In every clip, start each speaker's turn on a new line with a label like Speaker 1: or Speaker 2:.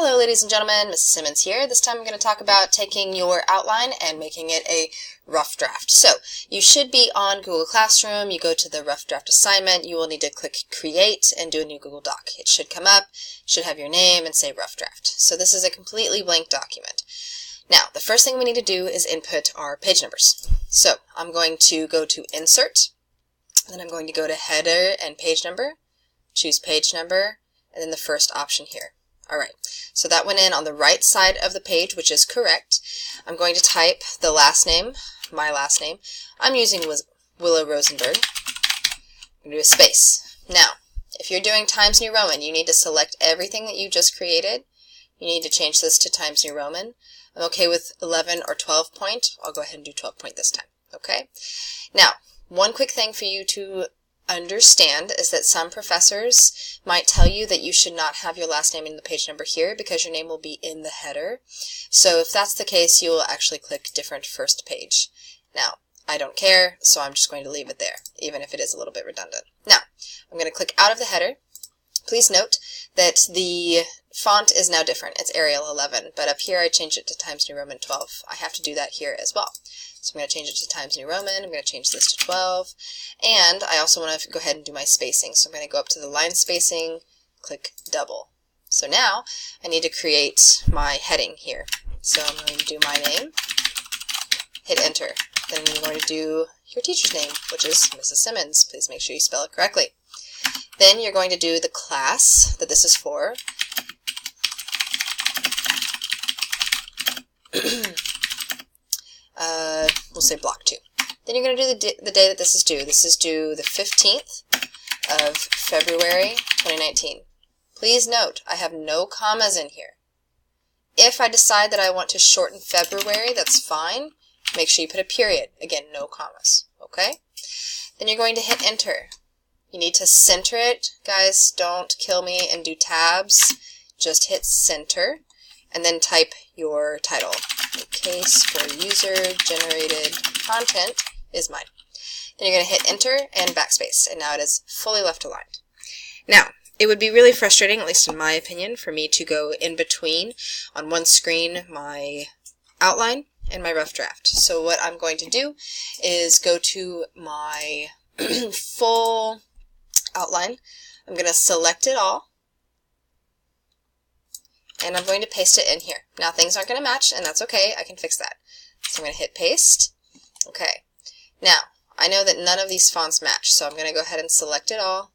Speaker 1: Hello ladies and gentlemen, Mrs. Simmons here. This time I'm going to talk about taking your outline and making it a rough draft. So you should be on Google Classroom, you go to the rough draft assignment, you will need to click create and do a new Google Doc. It should come up, should have your name and say rough draft. So this is a completely blank document. Now the first thing we need to do is input our page numbers. So I'm going to go to insert, then I'm going to go to header and page number, choose page number, and then the first option here. Alright, so that went in on the right side of the page, which is correct. I'm going to type the last name, my last name. I'm using Willow Rosenberg. I'm going to do a space. Now, if you're doing Times New Roman, you need to select everything that you just created. You need to change this to Times New Roman. I'm okay with 11 or 12 point. I'll go ahead and do 12 point this time. Okay? Now, one quick thing for you to understand is that some professors might tell you that you should not have your last name in the page number here because your name will be in the header. So if that's the case, you will actually click different first page. Now, I don't care, so I'm just going to leave it there, even if it is a little bit redundant. Now, I'm going to click out of the header. Please note that the font is now different. It's Arial 11, but up here I changed it to Times New Roman 12. I have to do that here as well. So I'm going to change it to Times New Roman, I'm going to change this to 12, and I also want to go ahead and do my spacing. So I'm going to go up to the line spacing, click double. So now I need to create my heading here. So I'm going to do my name, hit enter. Then I'm going to do your teacher's name, which is Mrs. Simmons. Please make sure you spell it correctly. Then you're going to do the class that this is for. We'll say block 2. Then you're going to do the day that this is due. This is due the 15th of February 2019. Please note, I have no commas in here. If I decide that I want to shorten February, that's fine. Make sure you put a period. Again, no commas. Okay? Then you're going to hit enter. You need to center it. Guys, don't kill me and do tabs. Just hit center and then type your title. The case for user-generated content is mine. Then you're going to hit enter and backspace, and now it is fully left aligned. Now, it would be really frustrating, at least in my opinion, for me to go in between on one screen my outline and my rough draft. So what I'm going to do is go to my full outline. I'm going to select it all, and I'm going to paste it in here. Now things aren't going to match, and that's okay. I can fix that. So I'm going to hit paste. Okay. Now, I know that none of these fonts match, so I'm going to go ahead and select it all.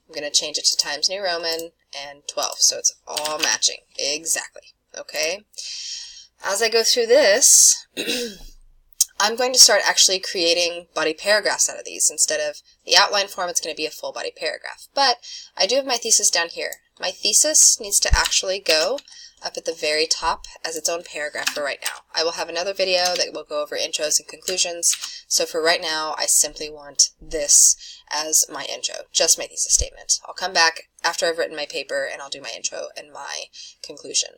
Speaker 1: I'm going to change it to Times New Roman and 12, so it's all matching. Exactly. Okay. As I go through this, I'm going to start actually creating body paragraphs out of these. Instead of the outline form, it's going to be a full body paragraph. But I do have my thesis down here. My thesis needs to actually go up at the very top as its own paragraph for right now. I will have another video that will go over intros and conclusions. So for right now, I simply want this as my intro, just my thesis statement. I'll come back after I've written my paper and I'll do my intro and my conclusion.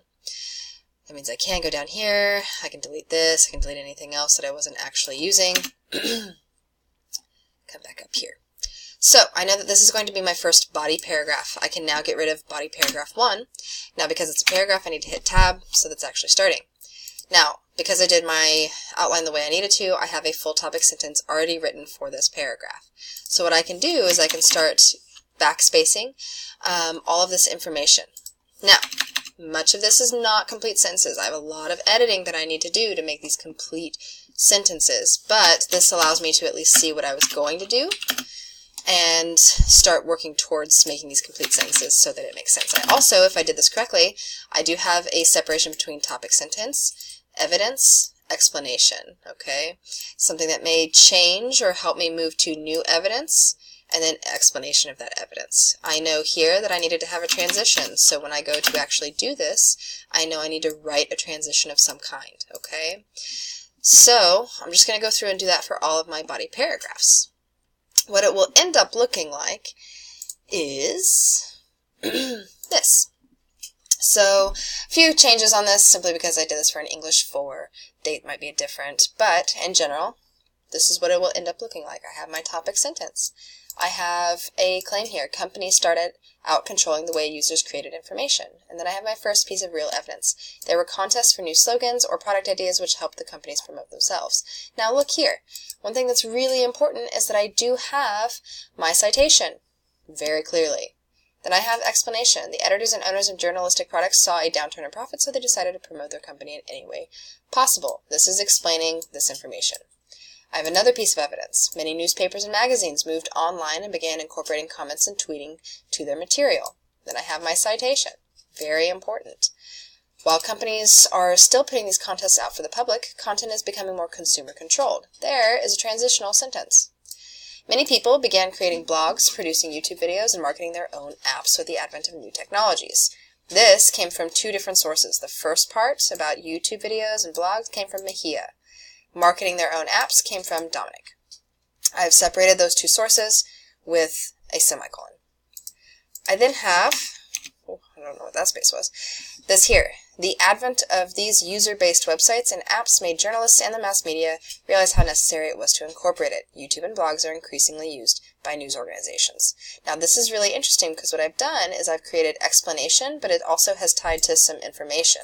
Speaker 1: That means I can go down here, I can delete this, I can delete anything else that I wasn't actually using. Come back up here. So, I know that this is going to be my first body paragraph. I can now get rid of body paragraph 1. Now, because it's a paragraph, I need to hit tab, so that's actually starting. Now, because I did my outline the way I needed to, I have a full topic sentence already written for this paragraph. So what I can do is I can start backspacing all of this information. Now, much of this is not complete sentences. I have a lot of editing that I need to do to make these complete sentences, but this allows me to at least see what I was going to do and start working towards making these complete sentences so that it makes sense. I also, if I did this correctly, I do have a separation between topic sentence, evidence, explanation, okay? Something that may change or help me move to new evidence, and then explanation of that evidence. I know here that I needed to have a transition, so when I go to actually do this, I know I need to write a transition of some kind, okay? So, I'm just going to go through and do that for all of my body paragraphs. What it will end up looking like is this. So, a few changes on this, simply because I did this for an English 4. Date might be different, but in general, this is what it will end up looking like. I have my topic sentence. I have a claim here. Companies started out controlling the way users created information. And then I have my first piece of real evidence. There were contests for new slogans or product ideas which helped the companies promote themselves. Now look here. One thing that's really important is that I do have my citation very clearly. Then I have explanation. The editors and owners of journalistic products saw a downturn in profit, so they decided to promote their company in any way possible. This is explaining this information. I have another piece of evidence. Many newspapers and magazines moved online and began incorporating comments and tweeting to their material. Then I have my citation. Very important. While companies are still putting these contests out for the public, content is becoming more consumer controlled. There is a transitional sentence. Many people began creating blogs, producing YouTube videos, and marketing their own apps with the advent of new technologies. This came from two different sources. The first part about YouTube videos and blogs came from Mejia. Marketing their own apps came from Dominic. I have separated those two sources with a semicolon. I then have, I don't know what that space was, this here. The advent of these user-based websites and apps made journalists and the mass media realize how necessary it was to incorporate it. YouTube and blogs are increasingly used by news organizations. Now this is really interesting because what I've done is I've created explanation, but it also has tied to some information.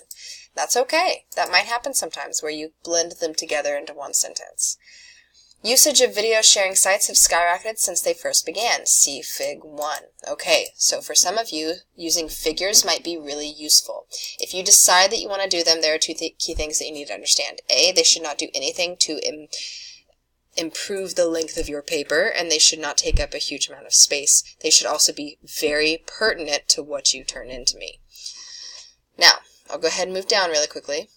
Speaker 1: That's okay. That might happen sometimes where you blend them together into one sentence. Usage of video sharing sites have skyrocketed since they first began. See Fig 1. Okay, so for some of you, using figures might be really useful. If you decide that you want to do them, there are two key things that you need to understand. A, they should not do anything to improve the length of your paper, and they should not take up a huge amount of space. They should also be very pertinent to what you turn into me. Now, I'll go ahead and move down really quickly.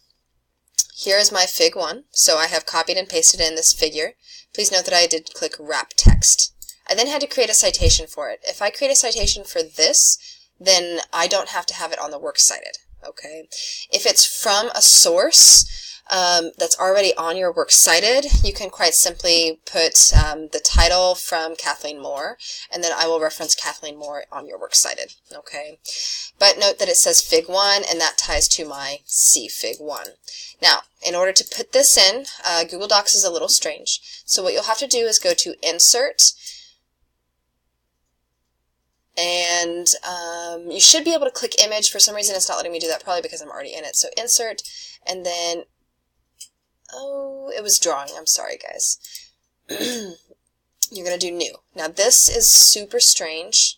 Speaker 1: Here is my Fig 1, so I have copied and pasted in this figure. Please note that I did click Wrap Text. I then had to create a citation for it. If I create a citation for this, then I don't have to have it on the works cited. Okay? If it's from a source that's already on your works cited, you can quite simply put the title from Kathleen Moore, and then I will reference Kathleen Moore on your works cited. Okay? But note that it says Fig 1, and that ties to my C Fig 1. Now, in order to put this in, Google Docs is a little strange. So what you'll have to do is go to Insert, and you should be able to click Image. For some reason, it's not letting me do that, probably because I'm already in it. So Insert, and then, oh, it was Drawing. I'm sorry, guys. You're going to do New. Now, this is super strange,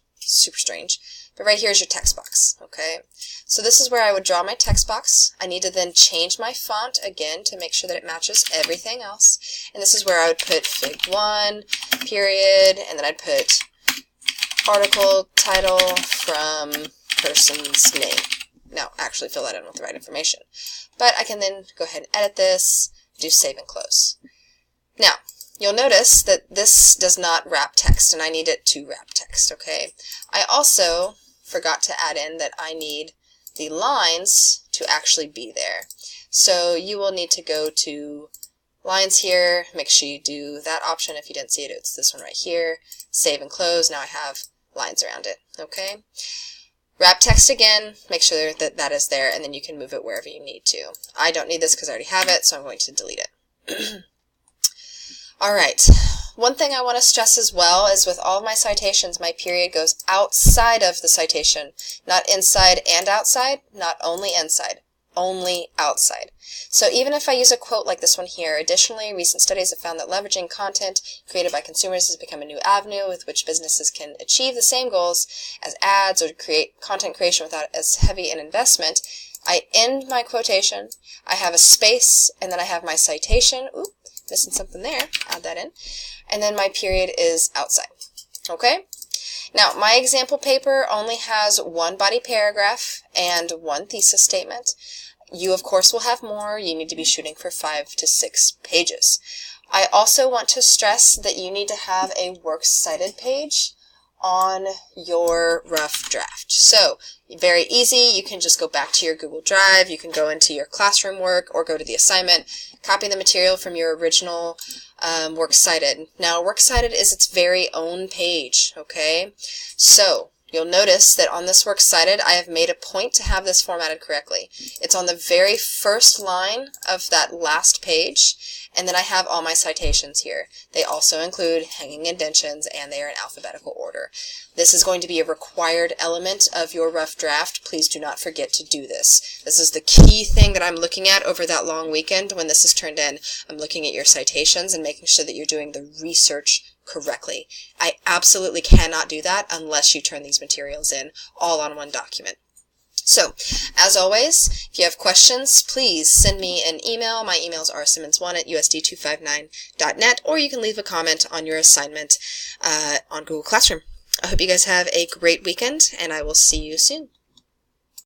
Speaker 1: but right here is your text box, okay? So this is where I would draw my text box. I need to then change my font again to make sure that it matches everything else. And this is where I would put Fig 1, period, and then I'd put article title from person's name. Now, actually fill that in with the right information. But I can then go ahead and edit this, do save and close. Now, you'll notice that this does not wrap text, and I need it to wrap text, okay? I also forgot to add in that I need the lines to actually be there. So you will need to go to Lines here, make sure you do that option. If you didn't see it, it's this one right here. Save and close. Now I have lines around it, okay? Wrap text again, make sure that that is there, and then you can move it wherever you need to. I don't need this because I already have it, so I'm going to delete it. Alright, one thing I want to stress as well is with all of my citations, my period goes outside of the citation. Not inside and outside, not only inside, only outside. So even if I use a quote like this one here, additionally, recent studies have found that leveraging content created by consumers has become a new avenue with which businesses can achieve the same goals as ads or create content creation without as heavy an investment. I end my quotation, I have a space, and then I have my citation. Oop, missing something there, add that in. And then my period is outside. Okay? Now, my example paper only has one body paragraph and one thesis statement. You, of course, will have more. You need to be shooting for 5 to 6 pages. I also want to stress that you need to have a works cited page on your rough draft. So, very easy. You can just go back to your Google Drive. You can go into your classroom work or go to the assignment, copy the material from your original works cited. Now, works cited is its very own page, okay? So, You'll notice that on this Works Cited, I have made a point to have this formatted correctly. It's on the very first line of that last page, and then I have all my citations here. They also include hanging indentions, and they are in alphabetical order. This is going to be a required element of your rough draft. Please do not forget to do this. This is the key thing that I'm looking at over that long weekend when this is turned in. I'm looking at your citations and making sure that you're doing the research correctly. I absolutely cannot do that unless you turn these materials in all on one document. So, as always, if you have questions, please send me an email. My emails are simmons1@usd259.net, or you can leave a comment on your assignment on Google Classroom. I hope you guys have a great weekend, and I will see you soon.